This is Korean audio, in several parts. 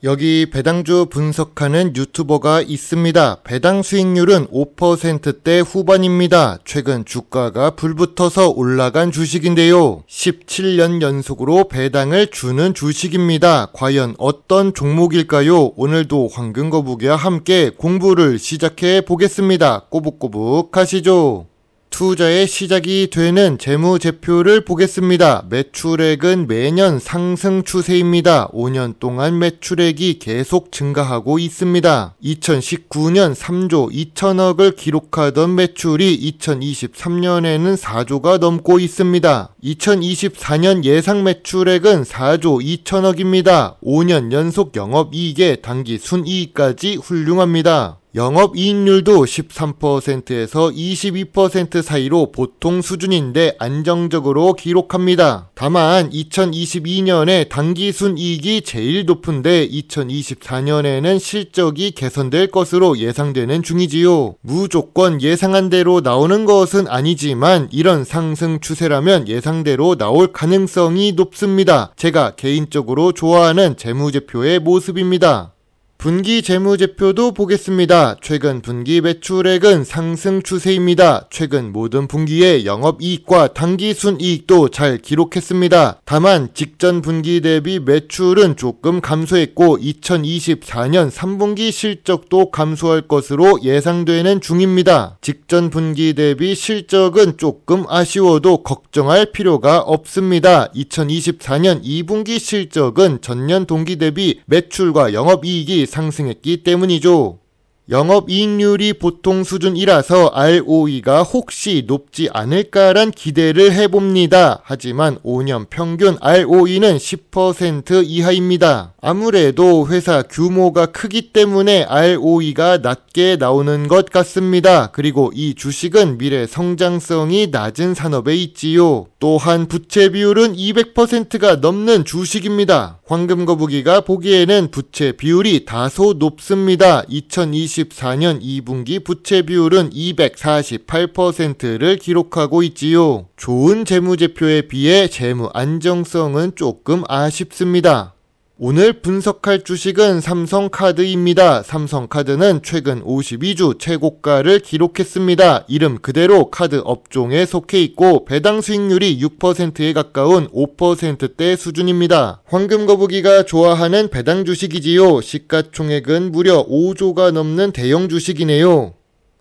여기 배당주 분석하는 유튜버가 있습니다. 배당 수익률은 5%대 후반입니다. 최근 주가가 불붙어서 올라간 주식인데요. 17년 연속으로 배당을 주는 주식입니다. 과연 어떤 종목일까요? 오늘도 황금거북이와 함께 공부를 시작해 보겠습니다. 꼬북꼬북 하시죠. 투자의 시작이 되는 재무제표를 보겠습니다. 매출액은 매년 상승 추세입니다. 5년 동안 매출액이 계속 증가하고 있습니다. 2019년 3조 2천억을 기록하던 매출이 2023년에는 4조가 넘고 있습니다. 2024년 예상 매출액은 4조 2천억입니다. 5년 연속 영업이익에 당기 순이익까지 훌륭합니다. 영업이익률도 13%에서 22% 사이로 보통 수준인데 안정적으로 기록합니다. 다만 2022년에 당기순이익이 제일 높은데 2024년에는 실적이 개선될 것으로 예상되는 중이지요. 무조건 예상한 대로 나오는 것은 아니지만 이런 상승 추세라면 예상대로 나올 가능성이 높습니다. 제가 개인적으로 좋아하는 재무제표의 모습입니다. 분기 재무제표도 보겠습니다. 최근 분기 매출액은 상승 추세입니다. 최근 모든 분기에 영업이익과 당기순이익도 잘 기록했습니다. 다만 직전 분기 대비 매출은 조금 감소했고 2024년 3분기 실적도 감소할 것으로 예상되는 중입니다. 직전 분기 대비 실적은 조금 아쉬워도 걱정할 필요가 없습니다. 2024년 2분기 실적은 전년 동기 대비 매출과 영업이익이 상승했기 때문이죠. 영업이익률이 보통 수준이라서 ROE가 혹시 높지 않을까란 기대를 해봅니다. 하지만 5년 평균 ROE는 10% 이하입니다. 아무래도 회사 규모가 크기 때문에 ROE가 낮게 나오는 것 같습니다. 그리고 이 주식은 미래 성장성이 낮은 산업에 있지요. 또한 부채 비율은 200%가 넘는 주식입니다. 황금거북이가 보기에는 부채 비율이 다소 높습니다. 2024년 2분기 부채 비율은 248%를 기록하고 있지요. 좋은 재무제표에 비해 재무 안정성은 조금 아쉽습니다. 오늘 분석할 주식은 삼성카드입니다. 삼성카드는 최근 52주 최고가를 기록했습니다. 이름 그대로 카드 업종에 속해 있고 배당 수익률이 6%에 가까운 5%대 수준입니다. 황금거북이가 좋아하는 배당 주식이지요. 시가총액은 무려 5조가 넘는 대형 주식이네요.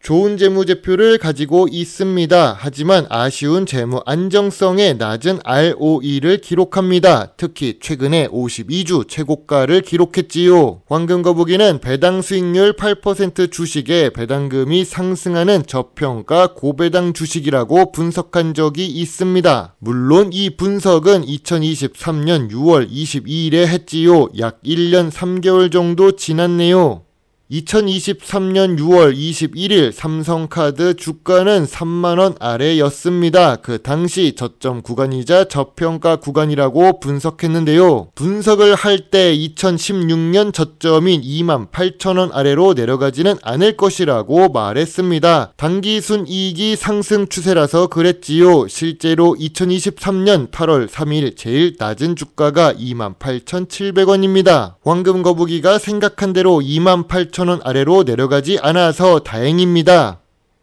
좋은 재무제표를 가지고 있습니다. 하지만 아쉬운 재무 안정성에 낮은 ROE를 기록합니다. 특히 최근에 52주 최고가를 기록했지요. 황금거북이는 배당 수익률 8% 주식에 배당금이 상승하는 저평가 고배당 주식이라고 분석한 적이 있습니다. 물론 이 분석은 2023년 6월 22일에 했지요. 약 1년 3개월 정도 지났네요. 2023년 6월 21일 삼성카드 주가는 3만원 아래였습니다. 그 당시 저점 구간이자 저평가 구간이라고 분석했는데요. 분석을 할 때 2016년 저점인 28,000원 아래로 내려가지는 않을 것이라고 말했습니다. 당기순이익이 상승 추세라서 그랬지요. 실제로 2023년 8월 3일 제일 낮은 주가가 28,700원입니다. 황금거북이가 생각한 대로 28,000원 아래로 내려가지 않아서 다행입니다.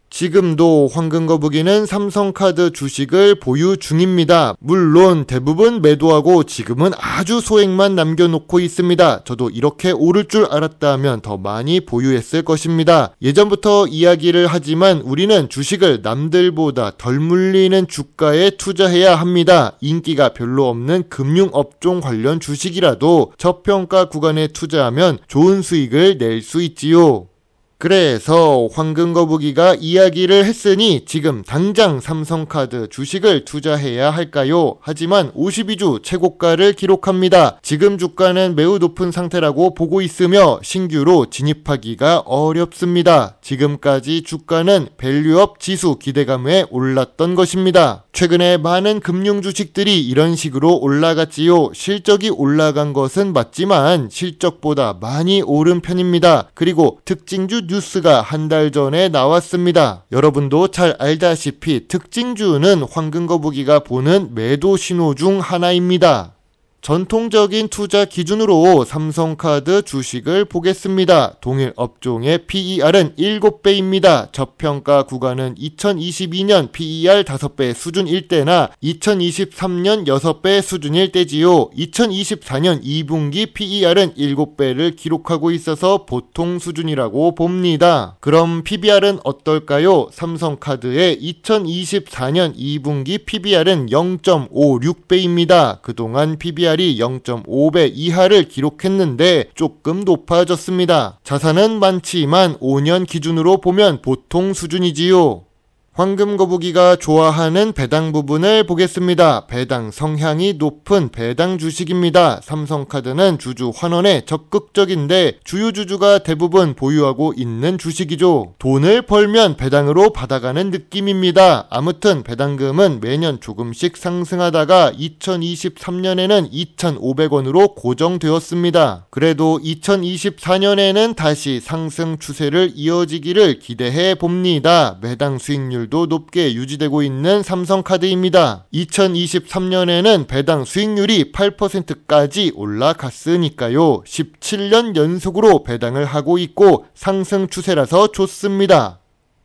지금도 황금거북이는 삼성카드 주식을 보유 중입니다. 물론 대부분 매도하고 지금은 아주 소액만 남겨놓고 있습니다. 저도 이렇게 오를 줄 알았다면 더 많이 보유했을 것입니다. 예전부터 이야기를 하지만 우리는 주식을 남들보다 덜 물리는 주가에 투자해야 합니다. 인기가 별로 없는 금융업종 관련 주식이라도 저평가 구간에 투자하면 좋은 수익을 낼 수 있지요. 그래서 황금거북이가 이야기를 했으니 지금 당장 삼성카드 주식을 투자해야 할까요? 하지만 52주 최고가를 기록합니다. 지금 주가는 매우 높은 상태라고 보고 있으며 신규로 진입하기가 어렵습니다. 지금까지 주가는 밸류업 지수 기대감에 올랐던 것입니다. 최근에 많은 금융 주식들이 이런 식으로 올라갔지요. 실적이 올라간 것은 맞지만 실적보다 많이 오른 편입니다. 그리고 특징주 뉴스가 한 달 전에 나왔습니다. 여러분도 잘 알다시피 특징주는 황금거북이가 보는 매도 신호 중 하나입니다. 전통적인 투자 기준으로 삼성카드 주식을 보겠습니다. 동일 업종의 PER은 7배입니다. 저평가 구간은 2022년 PER 5배 수준일 때나 2023년 6배 수준일 때지요. 2024년 2분기 PER은 7배를 기록하고 있어서 보통 수준이라고 봅니다. 그럼 PBR은 어떨까요? 삼성카드의 2024년 2분기 PBR은 0.56배입니다. 그동안 PBR이 0.5배 이하를 기록했는데 조금 높아졌습니다. 자산은 많지만 5년 기준으로 보면 보통 수준이지요. 황금거북이가 좋아하는 배당 부분을 보겠습니다. 배당 성향이 높은 배당 주식입니다. 삼성카드는 주주 환원에 적극적인데 주요 주주가 대부분 보유하고 있는 주식이죠. 돈을 벌면 배당으로 받아가는 느낌입니다. 아무튼 배당금은 매년 조금씩 상승하다가 2023년에는 2,500원으로 고정되었습니다. 그래도 2024년에는 다시 상승 추세를 이어지기를 기대해 봅니다. 배당 수익률 도 높게 유지되고 있는 삼성카드입니다. 2023년에는 배당 수익률이 8%까지 올라갔으니까요. 17년 연속으로 배당을 하고 있고 상승 추세라서 좋습니다.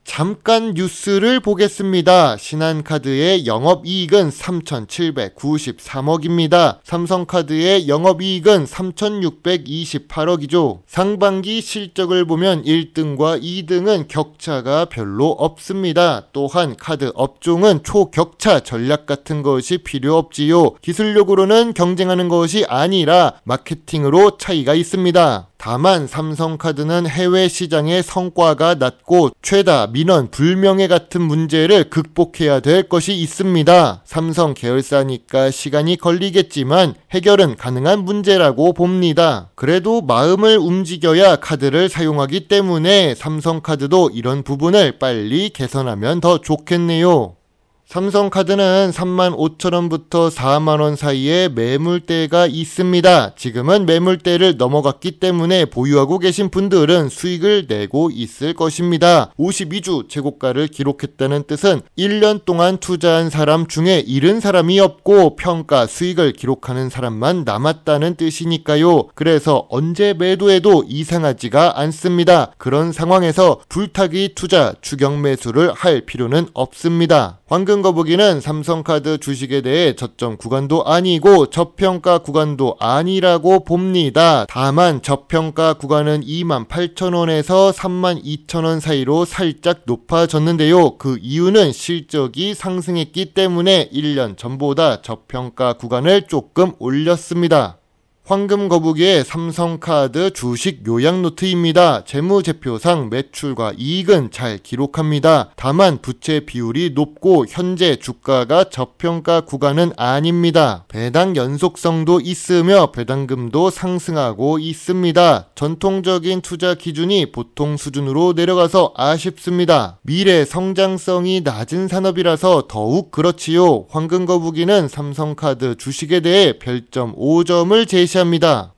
잠깐 뉴스를 보겠습니다. 신한카드의 영업이익은 3,793억입니다. 삼성카드의 영업이익은 3,628억이죠. 상반기 실적을 보면 1등과 2등은 격차가 별로 없습니다. 또한 카드 업종은 초격차 전략 같은 것이 필요 없지요. 기술력으로는 경쟁하는 것이 아니라 마케팅으로 차이가 있습니다. 다만 삼성카드는 해외 시장의 성과가 낮고 죄다 민원 불명예 같은 문제를 극복해야 될 것이 있습니다. 삼성 계열사니까 시간이 걸리겠지만 해결은 가능한 문제라고 봅니다. 그래도 마음을 움직여야 카드를 사용하기 때문에 삼성카드도 이런 부분을 빨리 개선하면 더 좋겠네요. 삼성카드는 35,000원부터 4만원 사이에 매물대가 있습니다. 지금은 매물대를 넘어갔기 때문에 보유하고 계신 분들은 수익을 내고 있을 것입니다. 52주 최고가를 기록했다는 뜻은 1년 동안 투자한 사람 중에 잃은 사람이 없고 평가 수익을 기록하는 사람만 남았다는 뜻이니까요. 그래서 언제 매도해도 이상하지가 않습니다. 그런 상황에서 불타기 투자, 추격 매수를 할 필요는 없습니다. 황금거북이는 삼성카드 주식에 대해 저점 구간도 아니고 저평가 구간도 아니라고 봅니다. 다만 저평가 구간은 28,000원에서 32,000원 사이로 살짝 높아졌는데요. 그 이유는 실적이 상승했기 때문에 1년 전보다 저평가 구간을 조금 올렸습니다. 황금거북이의 삼성카드 주식 요약노트입니다. 재무제표상 매출과 이익은 잘 기록합니다. 다만 부채 비율이 높고 현재 주가가 저평가 구간은 아닙니다. 배당 연속성도 있으며 배당금도 상승하고 있습니다. 전통적인 투자 기준이 보통 수준으로 내려가서 아쉽습니다. 미래 성장성이 낮은 산업이라서 더욱 그렇지요. 황금거북이는 삼성카드 주식에 대해 별점 5점을 제시합니다.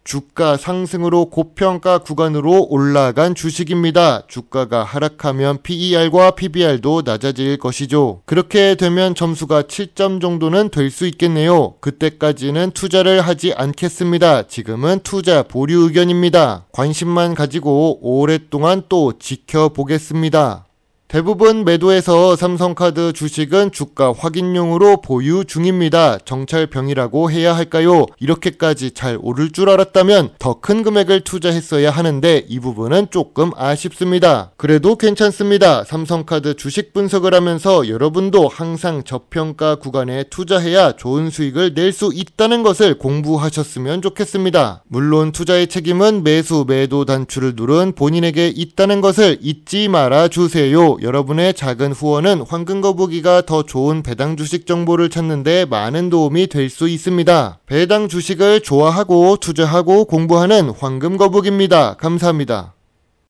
주가 상승으로 고평가 구간으로 올라간 주식입니다. 주가가 하락하면 PER과 PBR도 낮아질 것이죠. 그렇게 되면 점수가 7점 정도는 될 수 있겠네요. 그때까지는 투자를 하지 않겠습니다. 지금은 투자 보류 의견입니다. 관심만 가지고 오랫동안 또 지켜보겠습니다. 대부분 매도해서 삼성카드 주식은 주가 확인용으로 보유 중입니다. 정찰병이라고 해야 할까요? 이렇게까지 잘 오를 줄 알았다면 더 큰 금액을 투자했어야 하는데 이 부분은 조금 아쉽습니다. 그래도 괜찮습니다. 삼성카드 주식 분석을 하면서 여러분도 항상 저평가 구간에 투자해야 좋은 수익을 낼 수 있다는 것을 공부하셨으면 좋겠습니다. 물론 투자의 책임은 매수, 매도 단추를 누른 본인에게 있다는 것을 잊지 말아 주세요. 여러분의 작은 후원은 황금거북이가 더 좋은 배당 주식 정보를 찾는데 많은 도움이 될 수 있습니다. 배당 주식을 좋아하고 투자하고 공부하는 황금거북입니다. 감사합니다.